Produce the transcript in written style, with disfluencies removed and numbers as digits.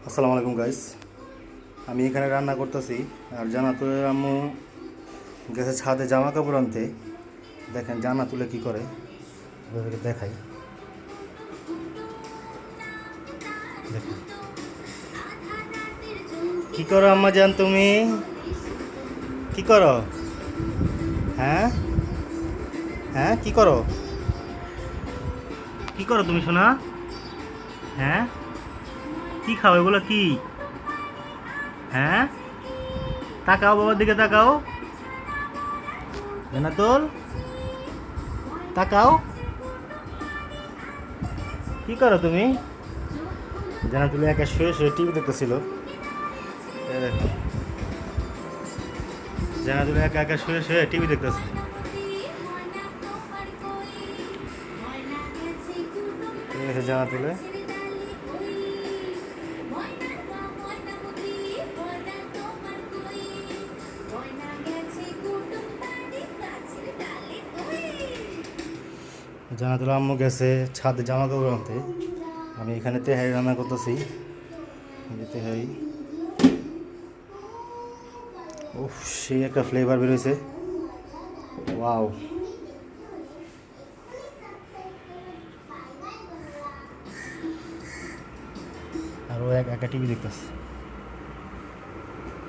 আসসালামু আলাইকুম গাইস। আমি এখানে রান্না করতেছি আর জান্নাতুল আম্মু গেছে ছাদে জামা কাপড় আনতে। দেখেন জান্নাতুলে কি করে, আপনাদেরকে দেখাই। দেখেন কি করো আম্মা জান, তুমি কি করো? হ্যাঁ হ্যাঁ, কি করো? কি করো তুমি সোনা? হ্যাঁ, কি খাও এগুলো? কি? হ্যাঁ, তাকাও বাবার দিকে, তাকাও জান্নাতুল, তাকাও। কি করো তুমি? জান্নাতুল একা শুয়ে শুয়ে টিভি দেখতেছিল। এই দেখো, জান্নাতুল একা একা শুয়ে শুয়ে টিভি দেখতেছে। ঠিক আছে জান্নাতুলে। জান্নাতুল আম্মু গেছে ছাদে জামা কাপড় আনতে। আমি এখানে তেহারি রান্না করতেছি। তেহারি, উফ, সেই একটা ফ্লেভার বেরোয়েছে। ওয়াও, আরও একা টিভি দেখতেছে।